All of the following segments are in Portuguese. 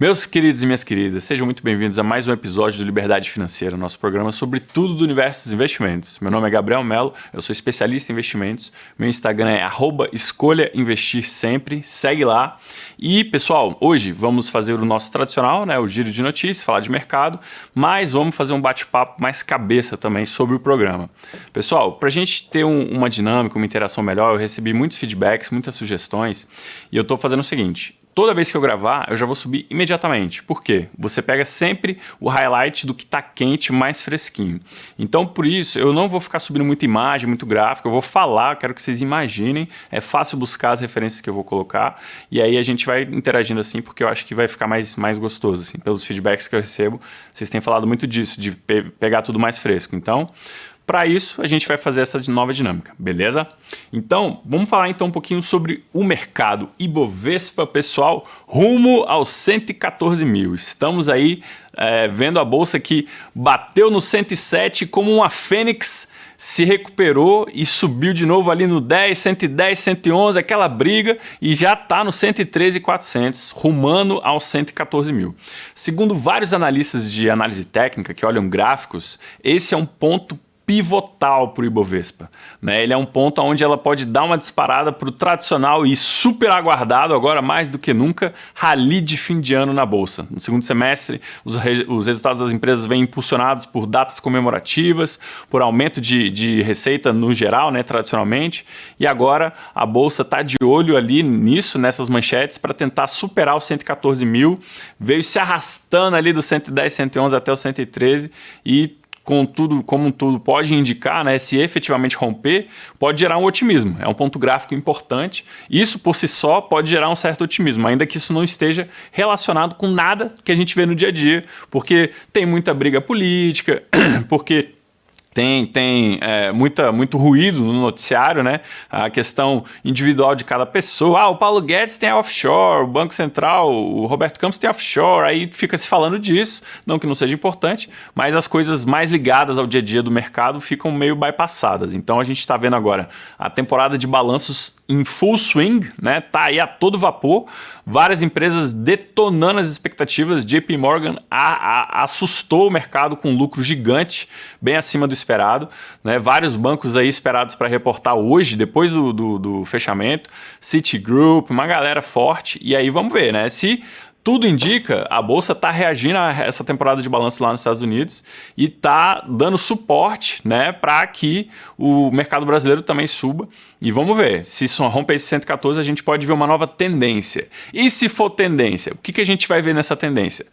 Meus queridos e minhas queridas, sejam muito bem-vindos a mais um episódio do Liberdade Financeira, nosso programa sobre tudo do universo dos investimentos. Meu nome é Gabriel Melo, eu sou especialista em investimentos, meu Instagram é @escolhainvestirsemempre, segue lá. E pessoal, hoje vamos fazer o nosso tradicional, o giro de notícias, falar de mercado, mas vamos fazer um bate-papo mais cabeça também sobre o programa. Pessoal, para a gente ter uma dinâmica, uma interação melhor, eu recebi muitos feedbacks, muitas sugestões, e eu estou fazendo o seguinte: toda vez que eu gravar, eu já vou subir imediatamente. Por quê? Você pega sempre o highlight do que está quente, mais fresquinho. Então, por isso, eu não vou ficar subindo muita imagem, muito gráfico. Eu vou falar, quero que vocês imaginem. É fácil buscar as referências que eu vou colocar. E aí a gente vai interagindo assim, porque eu acho que vai ficar mais gostoso. Assim. Pelos feedbacks que eu recebo, vocês têm falado muito disso, de pegar tudo mais fresco. Então, para isso, a gente vai fazer essa nova dinâmica, beleza? Então, vamos falar então um pouquinho sobre o mercado Ibovespa, pessoal, rumo aos 114 mil. Estamos aí vendo a bolsa que bateu no 107 como uma fênix, se recuperou e subiu de novo ali no 10, 110, 111, aquela briga, e já está no 113.400, rumando aos 114 mil. Segundo vários analistas de análise técnica que olham gráficos, esse é um ponto pivotal para o Ibovespa. Ele é um ponto onde ela pode dar uma disparada para o tradicional e super aguardado, agora mais do que nunca, rally de fim de ano na Bolsa. No segundo semestre, os resultados das empresas vêm impulsionados por datas comemorativas, por aumento de receita no geral, tradicionalmente, e agora a Bolsa está de olho ali nisso, nessas manchetes, para tentar superar os 114 mil, veio se arrastando ali do 110, 111 até o 113 e como tudo pode indicar, se efetivamente romper, pode gerar um otimismo. É um ponto gráfico importante. Isso por si só pode gerar um certo otimismo, ainda que isso não esteja relacionado com nada que a gente vê no dia a dia, porque tem muita briga política, porque tem muito ruído no noticiário, a questão individual de cada pessoa. O Paulo Guedes tem offshore, o Banco Central, o Roberto Campos tem offshore, aí fica se falando disso, não que não seja importante, mas as coisas mais ligadas ao dia a dia do mercado ficam meio bypassadas. Então a gente está vendo agora a temporada de balanços em full swing, tá aí a todo vapor, várias empresas detonando as expectativas. JP Morgan assustou o mercado com um lucro gigante, bem acima do esperado, vários bancos aí esperados para reportar hoje, depois do fechamento, Citigroup, uma galera forte, e aí vamos ver, se tudo indica, a Bolsa está reagindo a essa temporada de balanço lá nos Estados Unidos e está dando suporte para que o mercado brasileiro também suba. E vamos ver, se isso romper esse 114, a gente pode ver uma nova tendência. E se for tendência, o que a gente vai ver nessa tendência?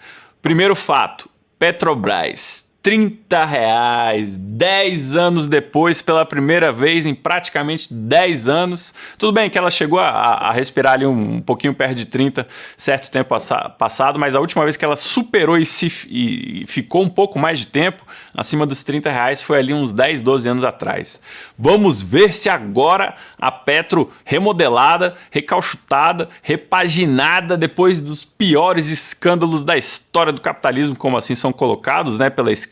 Primeiro fato, Petrobras. R$30, 10 anos depois, pela primeira vez em praticamente 10 anos. Tudo bem que ela chegou a respirar ali um pouquinho perto de 30 certo tempo passado, mas a última vez que ela superou e ficou um pouco mais de tempo acima dos R$30 foi ali uns 10, 12 anos atrás. Vamos ver se agora a Petro remodelada, recauchutada, repaginada depois dos piores escândalos da história do capitalismo, como assim são colocados pela esquerda,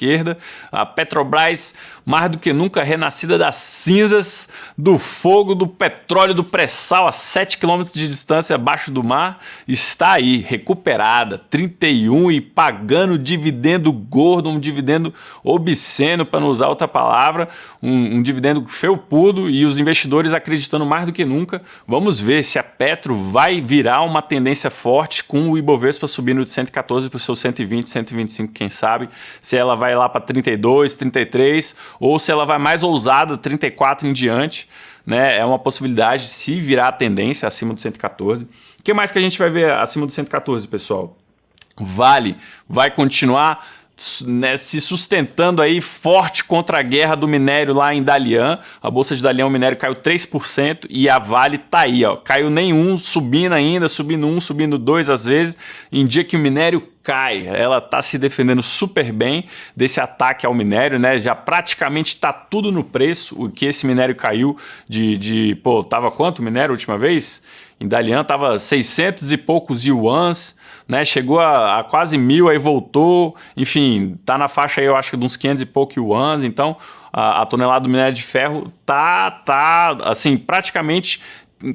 a Petrobras mais do que nunca renascida das cinzas, do fogo, do petróleo, do pré-sal a 7 km de distância abaixo do mar, está aí, recuperada, 31 e pagando dividendo gordo, um dividendo obsceno, para não usar outra palavra, um dividendo felpudo, e os investidores acreditando mais do que nunca. Vamos ver se a Petro vai virar uma tendência forte com o Ibovespa subindo de 114 para o seu 120, 125, quem sabe, se ela vai lá para 32, 33, ou se ela vai mais ousada, 34 em diante, é uma possibilidade se virar a tendência acima do 114. O que mais que a gente vai ver acima do 114, pessoal? Vale vai continuar se sustentando aí forte contra a guerra do minério lá em Dalian. A bolsa de Dalian, o minério caiu 3% e a Vale tá aí, caiu nenhum, subindo ainda, subindo 1, subindo 2 às vezes, em dia que o minério cai. Ela tá se defendendo super bem desse ataque ao minério, já praticamente tá tudo no preço, o que esse minério caiu tava quanto o minério a última vez? Em Dalian tava 600 e poucos yuans, chegou a quase 1.000, aí voltou, enfim, tá na faixa aí, eu acho, de uns 500 e poucos yuans. Então a tonelada do minério de ferro tá assim, praticamente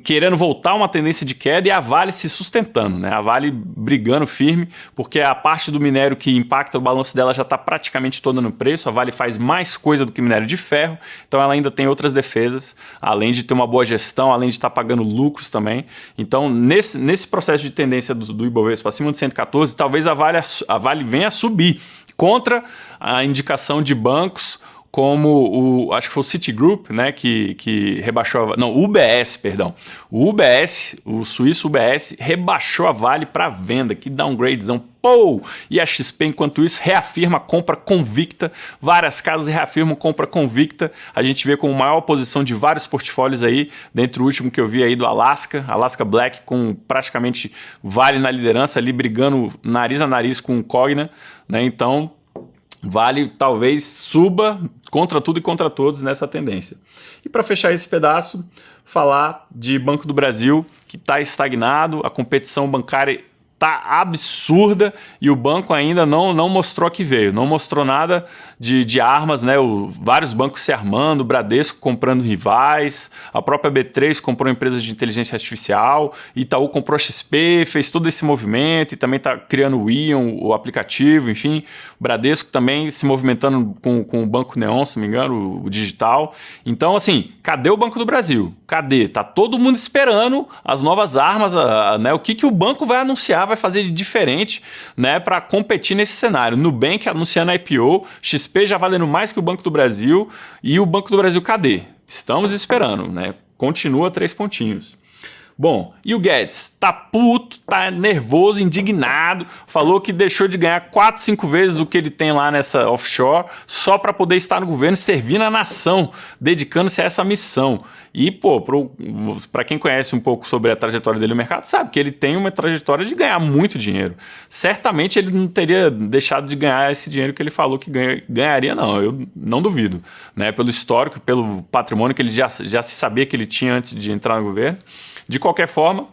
querendo voltar uma tendência de queda e a Vale se sustentando, né? A Vale brigando firme, porque a parte do minério que impacta o balanço dela já está praticamente toda no preço. A Vale faz mais coisa do que minério de ferro, então ela ainda tem outras defesas, além de ter uma boa gestão, além de estar pagando lucros também. Então, nesse processo de tendência do Ibovespa acima de 114, talvez a Vale venha a subir contra a indicação de bancos como acho que foi o Citigroup, né, que rebaixou, não, o UBS, perdão. O UBS, o suíço UBS, rebaixou a Vale para venda, que downgradezão, pô! E a XP, enquanto isso, reafirma a compra convicta, várias casas reafirmam compra convicta, a gente vê como maior posição de vários portfólios aí, dentre o último que eu vi aí do Alaska Black, com praticamente Vale na liderança ali, brigando nariz a nariz com o Cogna, né, então Vale talvez suba contra tudo e contra todos nessa tendência. E para fechar esse pedaço, falar de Banco do Brasil, que está estagnado, a competição bancária está absurda e o banco ainda não mostrou que veio, não mostrou nada de armas, né? Vários bancos se armando, o Bradesco comprando rivais, a própria B3 comprou empresas de inteligência artificial, Itaú comprou a XP, fez todo esse movimento e também está criando o Ion, o aplicativo, enfim, o Bradesco também se movimentando com o Banco Neon, se não me engano, o digital. Então, assim, cadê o Banco do Brasil? Cadê? Tá todo mundo esperando as novas armas, né? O que o banco vai anunciar, vai fazer de diferente, né, para competir nesse cenário. Nubank anunciando a IPO, XP já valendo mais que o Banco do Brasil, e o Banco do Brasil cadê? Estamos esperando, né? Continua 3 pontinhos. Bom, e o Guedes? Tá puto, tá nervoso, indignado, falou que deixou de ganhar 4, 5 vezes o que ele tem lá nessa offshore só para poder estar no governo, servindo a nação, dedicando-se a essa missão. E, pô, para quem conhece um pouco sobre a trajetória dele no mercado, sabe que ele tem uma trajetória de ganhar muito dinheiro. Certamente ele não teria deixado de ganhar esse dinheiro que ele falou que ganharia, não. Eu não duvido, né? Pelo histórico, pelo patrimônio que ele já se sabia que ele tinha antes de entrar no governo. De qualquer forma,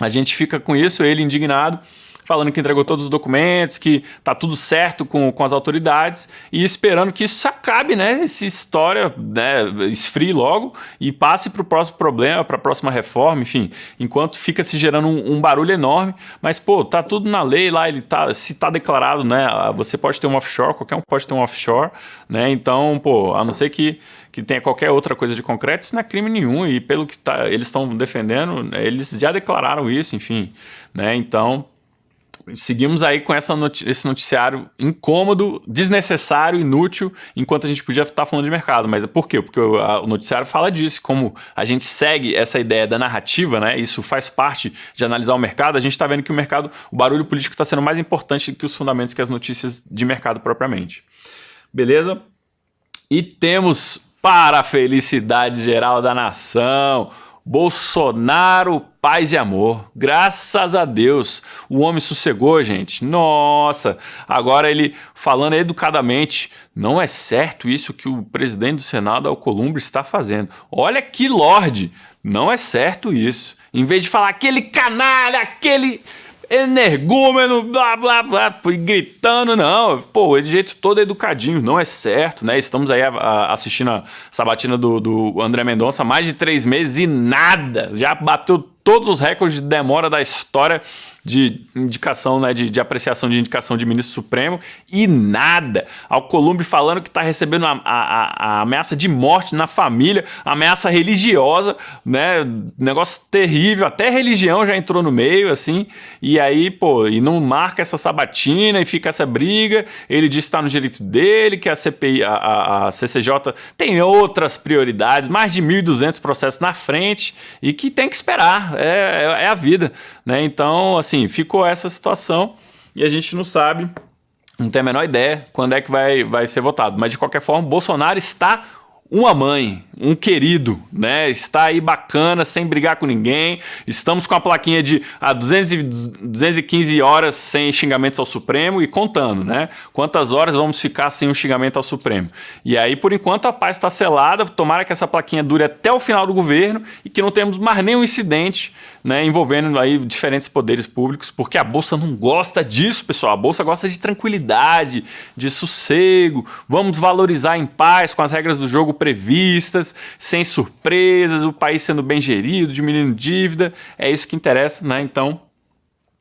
a gente fica com isso, ele indignado, falando que entregou todos os documentos, que tá tudo certo com as autoridades e esperando que isso acabe, né? Essa história, né, esfrie logo e passe para o próximo problema, para a próxima reforma, enfim, enquanto fica se gerando um barulho enorme, mas, pô, tá tudo na lei lá, se tá declarado, né? Você pode ter um offshore, qualquer um pode ter um offshore, né? Então, pô, a não ser que tenha qualquer outra coisa de concreto, isso não é crime nenhum, e pelo que eles estão defendendo, né, eles já declararam isso, enfim, né? Então, seguimos aí com esse noticiário incômodo, desnecessário, inútil, enquanto a gente podia estar falando de mercado. Mas por quê? Porque o noticiário fala disso, como a gente segue essa ideia da narrativa, né? Isso faz parte de analisar o mercado. A gente está vendo que o barulho político está sendo mais importante que os fundamentos, que as notícias de mercado propriamente. Beleza? E temos, para a felicidade geral da nação, Bolsonaro, paz e amor. Graças a Deus, o homem sossegou, gente. Nossa, agora ele falando educadamente, não é certo isso que o presidente do Senado, Alcolumbre, está fazendo. Olha que lorde, não é certo isso. Em vez de falar aquele canalha, aquele energúmeno, blá, blá, blá, fui gritando, não, pô, de jeito todo educadinho, não é certo, né? Estamos aí assistindo a sabatina do André Mendonça há mais de 3 meses e nada, já bateu todos os recordes de demora da história de indicação, né, de apreciação de indicação de ministro supremo e nada. Alcolumbre falando que está recebendo a ameaça de morte na família, ameaça religiosa, né, negócio terrível, até religião já entrou no meio, assim, e aí, pô, e não marca essa sabatina e fica essa briga, ele diz que está no direito dele, que a CPI, a CCJ tem outras prioridades, mais de 1.200 processos na frente e que tem que esperar, é a vida, né, então, assim, ficou essa situação e a gente não sabe, não tem a menor ideia quando é que vai ser votado. Mas, de qualquer forma, Bolsonaro está uma mãe, um querido, né? Está aí bacana, sem brigar com ninguém. Estamos com a plaquinha de 215 horas sem xingamentos ao Supremo e contando, né? Quantas horas vamos ficar sem um xingamento ao Supremo? E aí, por enquanto, a paz está selada. Tomara que essa plaquinha dure até o final do governo e que não temos mais nenhum incidente, né, envolvendo aí diferentes poderes públicos, porque a Bolsa não gosta disso, pessoal. A Bolsa gosta de tranquilidade, de sossego. Vamos valorizar em paz com as regras do jogo previstas, sem surpresas, o país sendo bem gerido, diminuindo dívida, é isso que interessa, né? Então,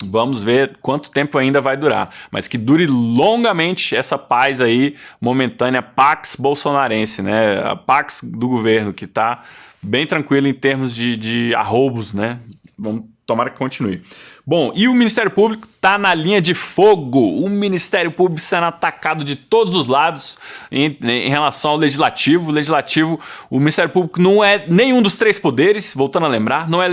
vamos ver quanto tempo ainda vai durar, mas que dure longamente essa paz aí, momentânea, pax bolsonarense, né? A pax do governo, que está bem tranquilo em termos de arroubos, né? Tomara que continue. Bom, e o Ministério Público está na linha de fogo. O Ministério Público sendo atacado de todos os lados em relação ao Legislativo. O Ministério Público não é nenhum dos três poderes, voltando a lembrar, não é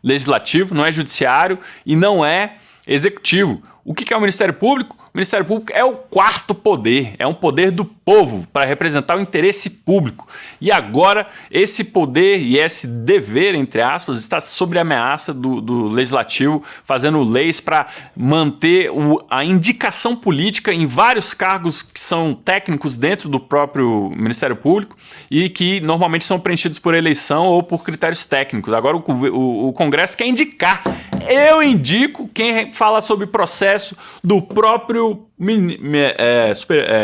legislativo, não é judiciário e não é executivo. O que é o Ministério Público? O Ministério Público é o quarto poder, é um poder do povo para representar o interesse público. E agora esse poder e esse dever, entre aspas, está sob a ameaça do Legislativo, fazendo leis para manter a indicação política em vários cargos que são técnicos dentro do próprio Ministério Público e que normalmente são preenchidos por eleição ou por critérios técnicos. Agora o Congresso quer indicar. Eu indico quem fala sobre processo do próprio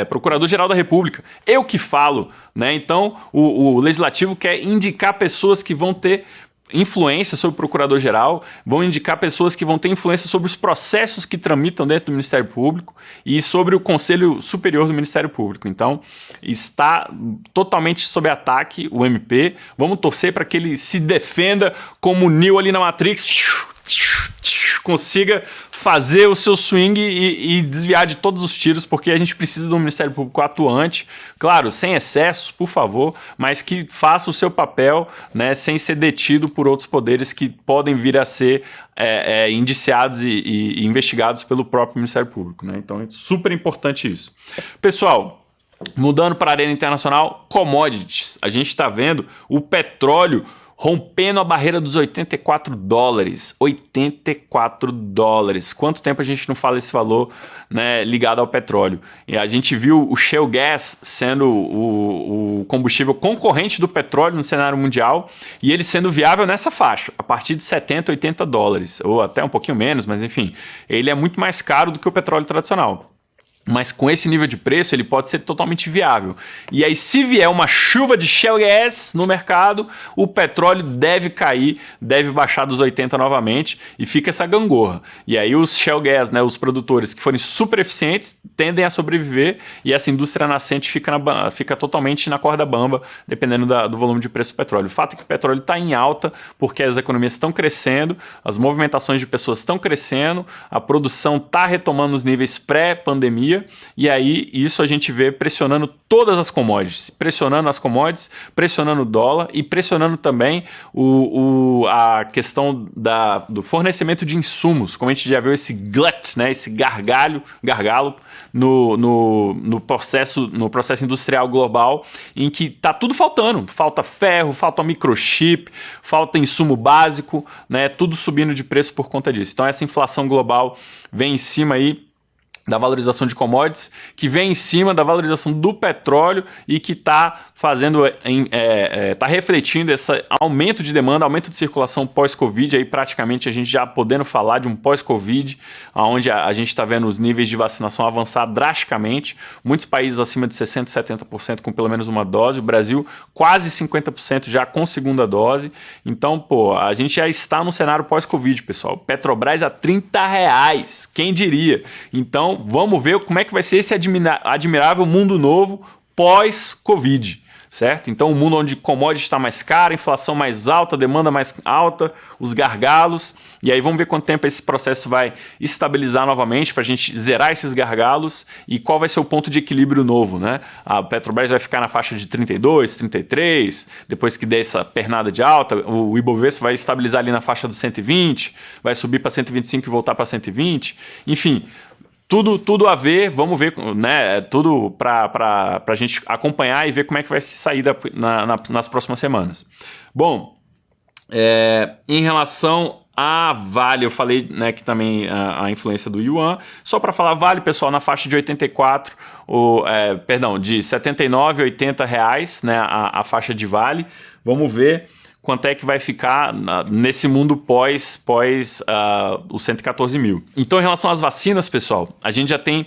Procurador-Geral da República. Eu que falo, né? Então, o Legislativo quer indicar pessoas que vão ter influência sobre o Procurador-Geral, vão indicar pessoas que vão ter influência sobre os processos que tramitam dentro do Ministério Público e sobre o Conselho Superior do Ministério Público. Então, está totalmente sob ataque o MP. Vamos torcer para que ele se defenda como o Neo ali na Matrix, consiga fazer o seu swing e desviar de todos os tiros, porque a gente precisa de um Ministério Público atuante, claro, sem excessos, por favor, mas que faça o seu papel, né, sem ser detido por outros poderes que podem vir a ser indiciados e investigados pelo próprio Ministério Público, né? Então é super importante isso. Pessoal, mudando para a arena internacional, commodities. A gente está vendo o petróleo rompendo a barreira dos $84. $84. Quanto tempo a gente não fala esse valor, né, ligado ao petróleo? E a gente viu o shale gas sendo o combustível concorrente do petróleo no cenário mundial e ele sendo viável nessa faixa, a partir de $70, $80, ou até um pouquinho menos, mas enfim, ele é muito mais caro do que o petróleo tradicional. Mas com esse nível de preço ele pode ser totalmente viável. E aí, se vier uma chuva de shale gas no mercado, o petróleo deve cair, deve baixar dos 80 novamente e fica essa gangorra. E aí os shale gas, né, os produtores que forem super eficientes, tendem a sobreviver e essa indústria nascente fica totalmente na corda bamba, dependendo do volume de preço do petróleo. O fato é que o petróleo está em alta porque as economias estão crescendo, as movimentações de pessoas estão crescendo, a produção está retomando os níveis pré-pandemia. E aí isso a gente vê pressionando todas as commodities, pressionando o dólar e pressionando também a questão do fornecimento de insumos, como a gente já viu esse glut, né, esse gargalo no processo industrial global, em que está tudo faltando, falta ferro, falta microchip, falta insumo básico, né, tudo subindo de preço por conta disso. Então essa inflação global vem em cima aí da valorização de commodities, que vem em cima da valorização do petróleo e que está tá refletindo esse aumento de demanda, aumento de circulação pós-Covid, aí praticamente a gente já podendo falar de um pós-Covid, onde a gente está vendo os níveis de vacinação avançar drasticamente, muitos países acima de 60%, 70% com pelo menos uma dose, o Brasil quase 50% já com segunda dose. Então, a gente já está no cenário pós-Covid, pessoal. Petrobras a R$30, quem diria? Então, vamos ver como é que vai ser esse admirável mundo novo pós-Covid, certo? Então, um mundo onde commodity está mais cara, inflação mais alta, demanda mais alta, os gargalos. E aí vamos ver quanto tempo esse processo vai estabilizar novamente para a gente zerar esses gargalos e qual vai ser o ponto de equilíbrio novo, né? A Petrobras vai ficar na faixa de 32, 33, depois que der essa pernada de alta, o Ibovespa vai estabilizar ali na faixa dos 120, vai subir para 125 e voltar para 120, enfim. Tudo a ver, vamos ver, né? Tudo para a gente acompanhar e ver como é que vai se sair nas próximas semanas. Bom, em relação a Vale, eu falei, né, que também a influência do Yuan. Só para falar, Vale, pessoal, na faixa de 84, de 79 a 80 reais, né, a faixa de Vale. Vamos ver quanto é que vai ficar nesse mundo pós os 114 mil. Então, em relação às vacinas, pessoal, a gente já tem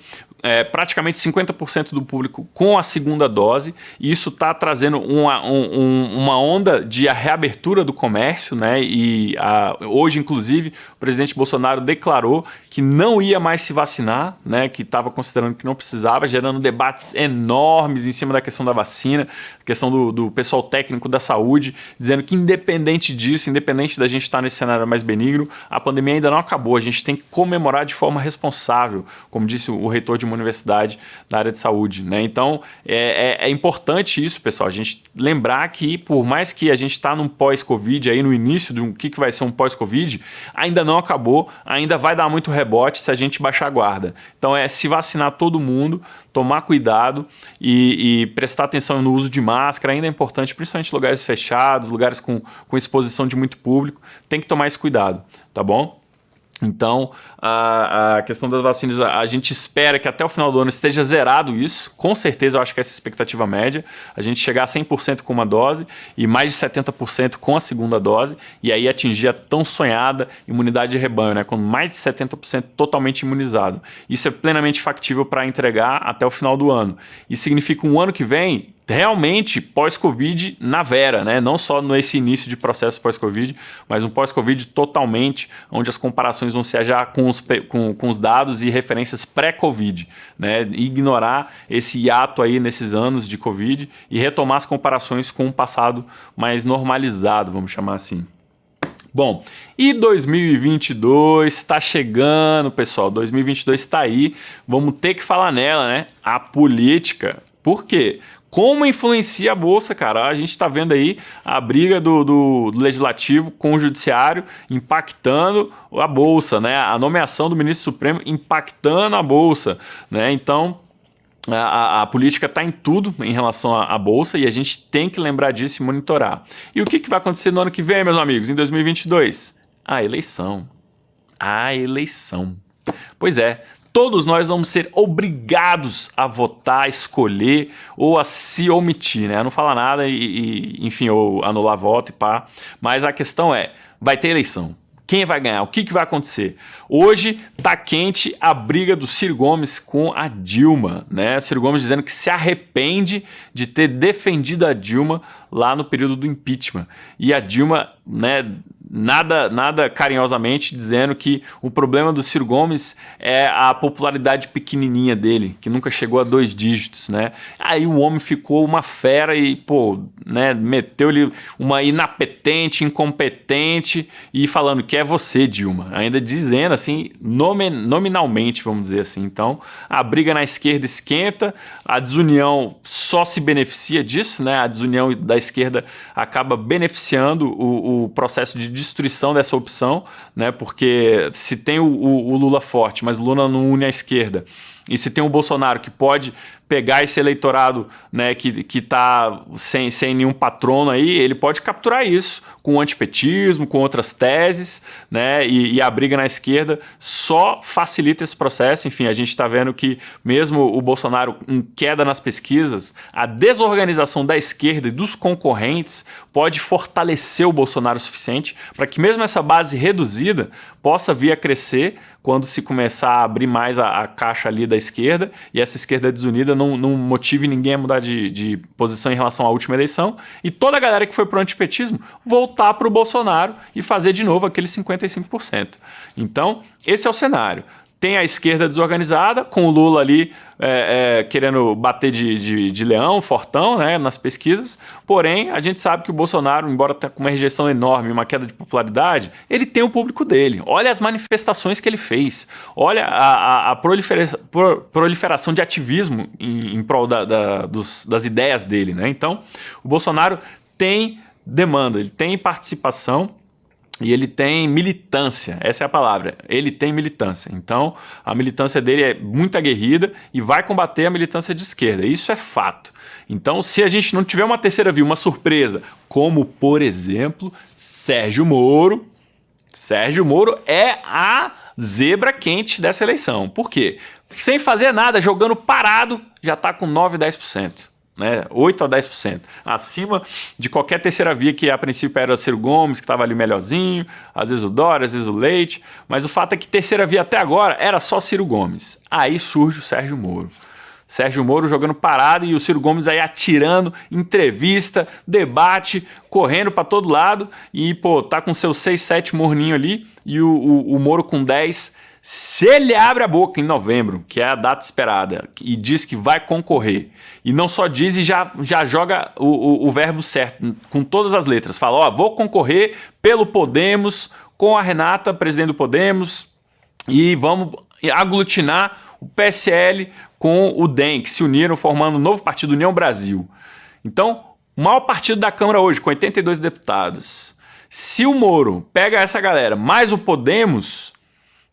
praticamente 50% do público com a segunda dose, e isso está trazendo uma onda de reabertura do comércio, né? E hoje, inclusive, o presidente Bolsonaro declarou que não ia mais se vacinar, né? Que estava considerando que não precisava, gerando debates enormes em cima da questão da vacina, a questão do pessoal técnico da saúde, dizendo que independente disso, independente da gente estar nesse cenário mais benigno, a pandemia ainda não acabou, a gente tem que comemorar de forma responsável, como disse o reitor de uma universidade da área de saúde, né? Então é importante isso, pessoal, a gente lembrar que por mais que a gente está num pós-Covid, aí no início do que vai ser um pós-Covid, ainda não acabou, ainda vai dar muito rebote se a gente baixar a guarda. Então se vacinar todo mundo, tomar cuidado e prestar atenção no uso de máscara, ainda é importante, principalmente em lugares fechados, lugares com exposição de muito público, tem que tomar esse cuidado, tá bom? Então, a questão das vacinas, a gente espera que até o final do ano esteja zerado isso. Com certeza, eu acho que essa é a expectativa média. A gente chegar a 100% com uma dose e mais de 70% com a segunda dose. E aí atingir a tão sonhada imunidade de rebanho, né? Com mais de 70% totalmente imunizado. Isso é plenamente factível para entregar até o final do ano. Isso significa um ano que vem realmente pós-Covid na vera, né? Não só nesse início de processo pós-Covid, mas um pós-Covid totalmente, onde as comparações vão ser já com os dados e referências pré-Covid, né? Ignorar esse hiato aí nesses anos de Covid e retomar as comparações com um passado mais normalizado, vamos chamar assim. Bom, e 2022 está chegando, pessoal. 2022 está aí, vamos ter que falar nela, né? A política. Por quê? Como influencia a Bolsa, cara? A gente está vendo aí a briga do Legislativo com o Judiciário impactando a Bolsa, né? A nomeação do ministro Supremo impactando a Bolsa, né? Então, a política está em tudo em relação à Bolsa e a gente tem que lembrar disso e monitorar. E o que vai acontecer no ano que vem, meus amigos, em 2022? A eleição. A eleição. Pois é. Todos nós vamos ser obrigados a votar, escolher ou a se omitir, né? Não falar nada enfim, ou anular voto e pá. Mas a questão é, vai ter eleição. Quem vai ganhar? O que vai acontecer? Hoje tá quente a briga do Ciro Gomes com a Dilma, né? Ciro Gomes dizendo que se arrepende de ter defendido a Dilma lá no período do impeachment. E a Dilma, né, nada carinhosamente dizendo que o problema do Ciro Gomes é a popularidade pequenininha dele, que nunca chegou a 2 dígitos, né? Aí o homem ficou uma fera e, né, meteu-lhe uma inapetente, incompetente e falando que é você, Dilma. Ainda dizendo assim, nominalmente, vamos dizer assim. Então, a briga na esquerda esquenta, a desunião só se beneficia disso, né? A desunião da esquerda acaba beneficiando o processo de destruição dessa opção, né? Porque se tem o Lula forte, mas o Lula não une a esquerda, e se tem o Bolsonaro que pode pegar esse eleitorado, né, que está sem nenhum patrono aí, ele pode capturar isso com o antipetismo, com outras teses, né, e a briga na esquerda só facilita esse processo. Enfim, a gente está vendo que mesmo o Bolsonaro em queda nas pesquisas, a desorganização da esquerda e dos concorrentes pode fortalecer o Bolsonaro o suficiente para que mesmo essa base reduzida possa vir a crescer quando se começar a abrir mais a caixa ali da esquerda e essa esquerda desunida não motive ninguém a mudar de posição em relação à última eleição e toda a galera que foi pro antipetismo voltar pro Bolsonaro e fazer de novo aqueles 55%. Então, esse é o cenário. Tem a esquerda desorganizada, com o Lula ali querendo bater de leão, fortão, né, nas pesquisas. Porém, a gente sabe que o Bolsonaro, embora tenha com uma rejeição enorme, uma queda de popularidade, ele tem o público dele. Olha as manifestações que ele fez. Olha a proliferação de ativismo em prol das ideias dele, né? Então, o Bolsonaro tem demanda, ele tem participação, e ele tem militância, essa é a palavra, ele tem militância. Então, a militância dele é muito aguerrida e vai combater a militância de esquerda, isso é fato. Então, se a gente não tiver uma terceira via, uma surpresa, como, por exemplo, Sérgio Moro é a zebra quente dessa eleição. Por quê? Sem fazer nada, jogando parado, já está com 9, 10%. né? 8 a 10%. Acima de qualquer terceira via que a princípio era o Ciro Gomes, que estava ali melhorzinho, às vezes o Dória, às vezes o Leite, mas o fato é que terceira via até agora era só Ciro Gomes. Aí surge o Sérgio Moro. Sérgio Moro jogando parado e o Ciro Gomes aí atirando, entrevista, debate, correndo para todo lado e, pô, tá com seus 6, 7 morninho ali e o Moro com 10. Se ele abre a boca em novembro, que é a data esperada, e diz que vai concorrer, e não só diz e já joga o verbo certo, com todas as letras, fala, ó, vou concorrer pelo Podemos, com a Renata, presidente do Podemos, e vamos aglutinar o PSL com o DEM, que se uniram formando um novo partido, União Brasil. Então, o maior partido da Câmara hoje, com 82 deputados. Se o Moro pega essa galera, mais o Podemos,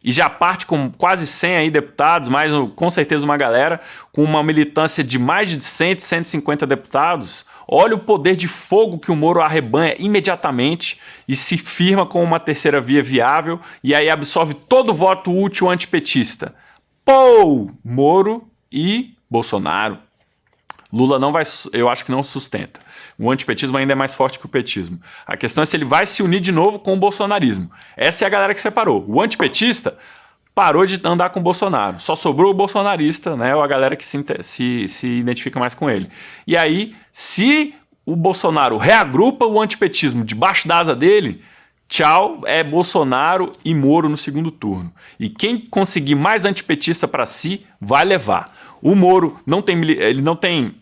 e já parte com quase 100 aí deputados, mais com certeza uma galera, com uma militância de mais de 100, 150 deputados, olha o poder de fogo que o Moro arrebanha imediatamente e se firma com uma terceira via viável e aí absorve todo o voto útil antipetista. Pô, Moro e Bolsonaro. Lula não vai, eu acho que não sustenta. O antipetismo ainda é mais forte que o petismo. A questão é se ele vai se unir de novo com o bolsonarismo. Essa é a galera que separou. O antipetista parou de andar com o Bolsonaro. Só sobrou o bolsonarista, né? Ou a galera que se identifica mais com ele. E aí, se o Bolsonaro reagrupa o antipetismo debaixo da asa dele, tchau, é Bolsonaro e Moro no segundo turno. E quem conseguir mais antipetista para si, vai levar. O Moro ele não tem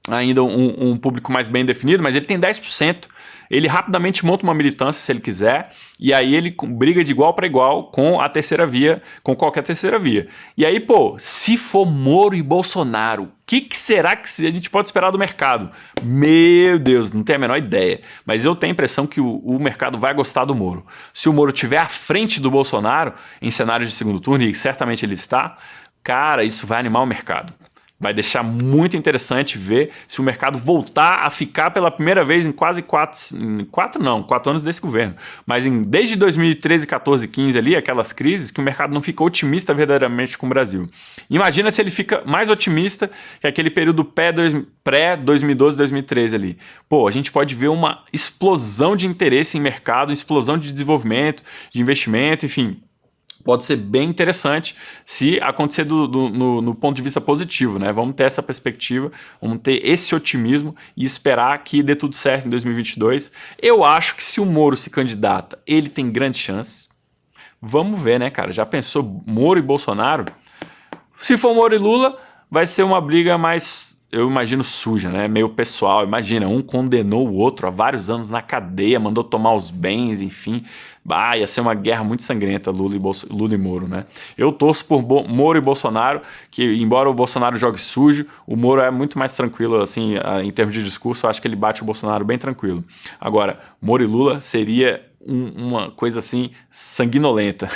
ainda um público mais bem definido, mas ele tem 10%. Ele rapidamente monta uma militância, se ele quiser, e aí ele briga de igual para igual com a terceira via, com qualquer terceira via. E aí, pô, se for Moro e Bolsonaro, o que será que a gente pode esperar do mercado? Meu Deus, não tenho a menor ideia. Mas eu tenho a impressão que o mercado vai gostar do Moro. Se o Moro estiver à frente do Bolsonaro, em cenários de segundo turno, e certamente ele está, cara, isso vai animar o mercado. Vai deixar muito interessante ver se o mercado voltar a ficar pela primeira vez em quase 4 anos desse governo. Mas desde 2013, 14, 15 ali, aquelas crises, que o mercado não fica otimista verdadeiramente com o Brasil. Imagina se ele fica mais otimista que aquele período pré-2012, 2013 ali. Pô, a gente pode ver uma explosão de interesse em mercado, explosão de desenvolvimento, de investimento, enfim. Pode ser bem interessante se acontecer no ponto de vista positivo, né? Vamos ter essa perspectiva, vamos ter esse otimismo e esperar que dê tudo certo em 2022. Eu acho que se o Moro se candidata, ele tem grandes chances. Vamos ver, né, cara? Já pensou Moro e Bolsonaro? Se for Moro e Lula, vai ser uma briga mais, eu imagino, suja, né? Meio pessoal. Imagina, um condenou o outro há vários anos na cadeia, mandou tomar os bens, enfim. Ia ser uma guerra muito sangrenta, Lula e Moro, né? Eu torço por Moro e Bolsonaro, que embora o Bolsonaro jogue sujo, o Moro é muito mais tranquilo, assim, em termos de discurso, eu acho que ele bate o Bolsonaro bem tranquilo. Agora, Moro e Lula seria uma coisa assim sanguinolenta,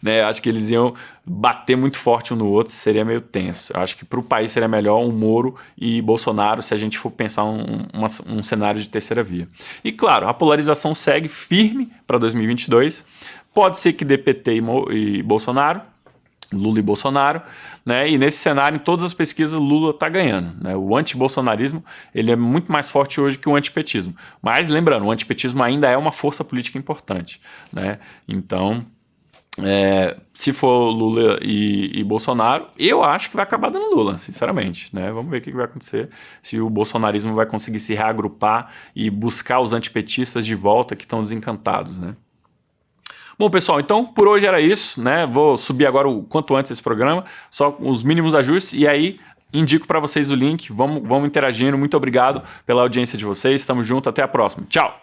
né? Acho que eles iam bater muito forte um no outro, seria meio tenso. Acho que para o país seria melhor um Moro e Bolsonaro se a gente for pensar um cenário de terceira via. E claro, a polarização segue firme para 2022. Pode ser que dê PT e Bolsonaro, Lula e Bolsonaro, né? E nesse cenário, em todas as pesquisas, Lula está ganhando, né? O antibolsonarismo ele é muito mais forte hoje que o antipetismo. Mas lembrando, o antipetismo ainda é uma força política importante, né? Então, se for Lula e Bolsonaro, eu acho que vai acabar dando Lula, sinceramente, né? Vamos ver o que vai acontecer, se o bolsonarismo vai conseguir se reagrupar e buscar os antipetistas de volta que estão desencantados, né? Bom, pessoal, então por hoje era isso, né? Vou subir agora o quanto antes esse programa, só os mínimos ajustes, e aí indico para vocês o link, vamos interagindo. Muito obrigado pela audiência de vocês, estamos juntos, até a próxima. Tchau!